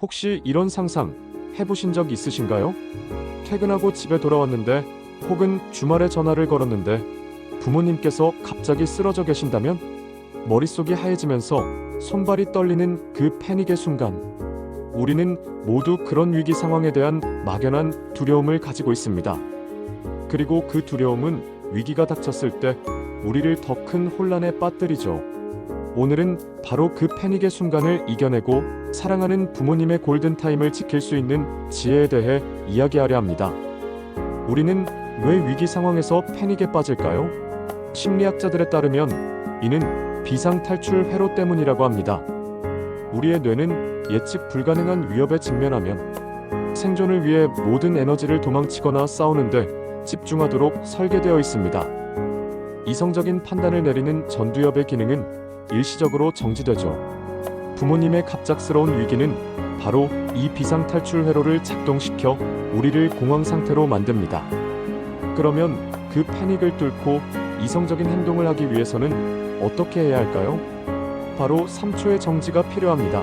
혹시 이런 상상 해보신 적 있으신가요? 퇴근하고 집에 돌아왔는데 혹은 주말에 전화를 걸었는데 부모님께서 갑자기 쓰러져 계신다면 머릿속이 하얘지면서 손발이 떨리는 그 패닉의 순간 우리는 모두 그런 위기 상황에 대한 막연한 두려움을 가지고 있습니다. 그리고 그 두려움은 위기가 닥쳤을 때 우리를 더 큰 혼란에 빠뜨리죠. 오늘은 바로 그 패닉의 순간을 이겨내고 사랑하는 부모님의 골든타임을 지킬 수 있는 지혜에 대해 이야기하려 합니다. 우리는 왜 위기 상황에서 패닉에 빠질까요? 심리학자들에 따르면 이는 비상탈출 회로 때문이라고 합니다. 우리의 뇌는 예측 불가능한 위협에 직면하면 생존을 위해 모든 에너지를 도망치거나 싸우는데 집중하도록 설계되어 있습니다. 이성적인 판단을 내리는 전두엽의 기능은 일시적으로 정지되죠. 부모님의 갑작스러운 위기는 바로 이 비상탈출 회로를 작동시켜 우리를 공황 상태로 만듭니다. 그러면 그 패닉을 뚫고 이성적인 행동을 하기 위해서는 어떻게 해야 할까요? 바로 3초의 정지가 필요합니다.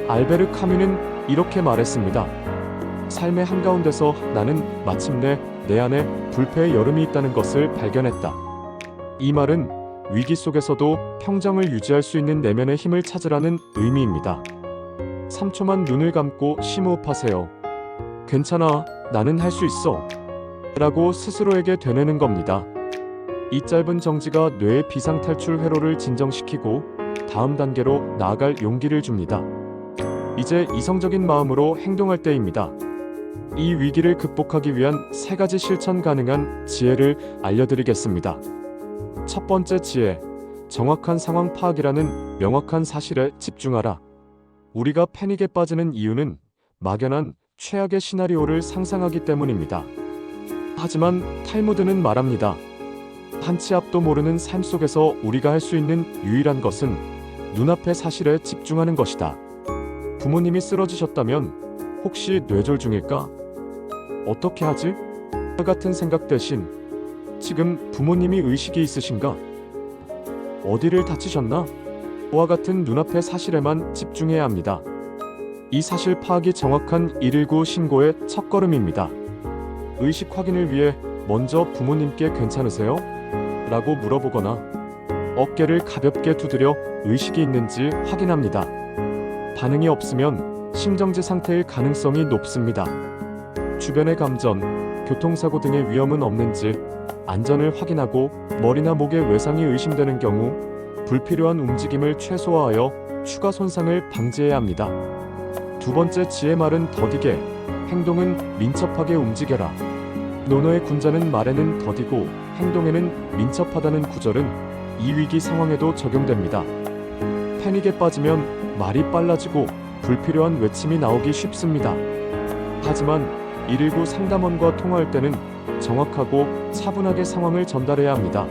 알베르 카뮈는 이렇게 말했습니다. 삶의 한가운데서 나는 마침내 내 안에 불패의 여름이 있다는 것을 발견했다. 이 말은 위기 속에서도 평정을 유지할 수 있는 내면의 힘을 찾으라는 의미입니다. 3초만 눈을 감고 심호흡하세요. 괜찮아, 나는 할 수 있어. 라고 스스로에게 되뇌는 겁니다. 이 짧은 정지가 뇌의 비상탈출 회로를 진정시키고 다음 단계로 나아갈 용기를 줍니다. 이제 이성적인 마음으로 행동할 때입니다. 이 위기를 극복하기 위한 3가지 실천 가능한 지혜를 알려드리겠습니다. 첫 번째 지혜, 정확한 상황 파악이라는 명확한 사실에 집중하라. 우리가 패닉에 빠지는 이유는 막연한 최악의 시나리오를 상상하기 때문입니다. 하지만 탈무드는 말합니다. 한 치 앞도 모르는 삶 속에서 우리가 할 수 있는 유일한 것은 눈앞의 사실에 집중하는 것이다. 부모님이 쓰러지셨다면 혹시 뇌졸 중일까? 어떻게 하지? 같은 생각 대신 지금 부모님이 의식이 있으신가? 어디를 다치셨나? 와 같은 눈앞의 사실에만 집중해야 합니다. 이 사실 파악이 정확한 119 신고의 첫걸음입니다. 의식 확인을 위해 먼저 부모님께 괜찮으세요? 라고 물어보거나 어깨를 가볍게 두드려 의식이 있는지 확인합니다. 반응이 없으면 심정지 상태일 가능성이 높습니다. 주변의 감전, 교통사고 등의 위험은 없는지 안전을 확인하고 머리나 목에 외상이 의심되는 경우 불필요한 움직임을 최소화하여 추가 손상을 방지해야 합니다. 두 번째 지혜 말은 더디게, 행동은 민첩하게 움직여라. 논어의 군자는 말에는 더디고 행동에는 민첩하다는 구절은 이 위기 상황에도 적용됩니다. 패닉에 빠지면 말이 빨라지고 불필요한 외침이 나오기 쉽습니다. 하지만 119 상담원과 통화할 때는 정확하고 차분하게 상황을 전달해야 합니다.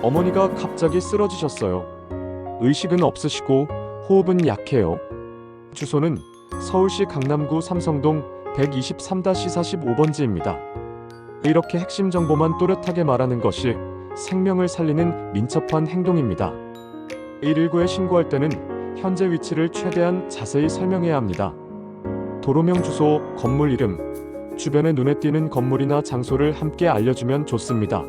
어머니가 갑자기 쓰러지셨어요. 의식은 없으시고 호흡은 약해요. 주소는 서울시 강남구 삼성동 123-45번지입니다. 이렇게 핵심 정보만 또렷하게 말하는 것이 생명을 살리는 민첩한 행동입니다. 119에 신고할 때는 현재 위치를 최대한 자세히 설명해야 합니다. 도로명, 주소, 건물 이름, 주변에 눈에 띄는 건물이나 장소를 함께 알려주면 좋습니다.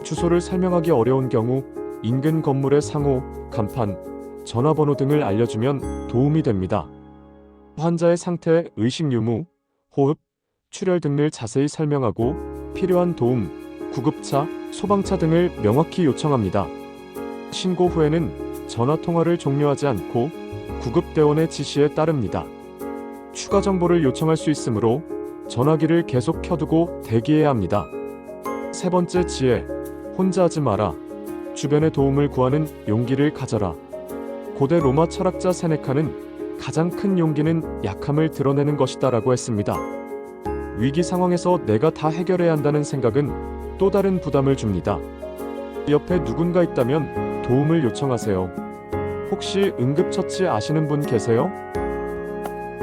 주소를 설명하기 어려운 경우 인근 건물의 상호, 간판, 전화번호 등을 알려주면 도움이 됩니다. 환자의 상태, 의식 유무, 호흡, 출혈 등을 자세히 설명하고 필요한 도움, 구급차, 소방차 등을 명확히 요청합니다. 신고 후에는 전화 통화를 종료하지 않고 구급대원의 지시에 따릅니다. 추가 정보를 요청할 수 있으므로 전화기를 계속 켜두고 대기해야 합니다. 세 번째 지혜, 혼자 하지 마라. 주변의 도움을 구하는 용기를 가져라. 고대 로마 철학자 세네카는 가장 큰 용기는 약함을 드러내는 것이다 라고 했습니다. 위기 상황에서 내가 다 해결해야 한다는 생각은 또 다른 부담을 줍니다. 옆에 누군가 있다면 도움을 요청하세요. 혹시 응급처치 아시는 분 계세요?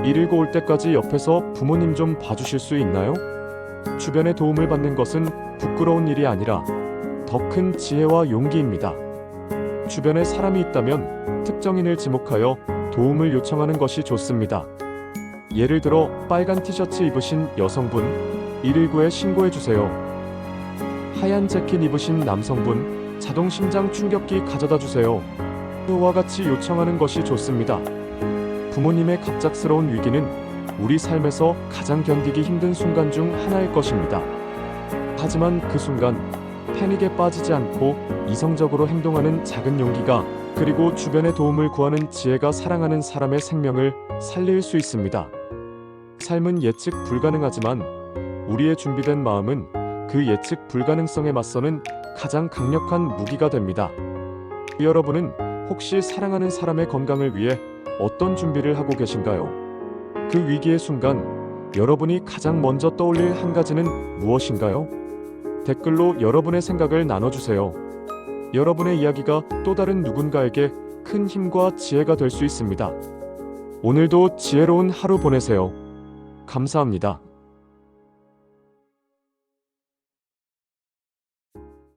119 올 때까지 옆에서 부모님 좀 봐주실 수 있나요? 주변의 도움을 받는 것은 부끄러운 일이 아니라 더 큰 지혜와 용기입니다. 주변에 사람이 있다면 특정인을 지목하여 도움을 요청하는 것이 좋습니다. 예를 들어 빨간 티셔츠 입으신 여성분 119에 신고해 주세요. 하얀 재킷 입으신 남성분 자동 심장 충격기 가져다 주세요. 와 같이 요청하는 것이 좋습니다. 부모님의 갑작스러운 위기는 우리 삶에서 가장 견디기 힘든 순간 중 하나일 것입니다. 하지만 그 순간 패닉에 빠지지 않고 이성적으로 행동하는 작은 용기가, 그리고 주변의 도움을 구하는 지혜가 사랑하는 사람의 생명을 살릴 수 있습니다. 삶은 예측 불가능하지만 우리의 준비된 마음은 그 예측 불가능성에 맞서는 가장 강력한 무기가 됩니다. 여러분은 혹시 사랑하는 사람의 건강을 위해 어떤 준비를 하고 계신가요? 그 위기의 순간 여러분이 가장 먼저 떠올릴 한 가지는 무엇인가요? 댓글로 여러분의 생각을 나눠주세요. 여러분의 이야기가 또 다른 누군가에게 큰 힘과 지혜가 될 수 있습니다. 오늘도 지혜로운 하루 보내세요. 감사합니다.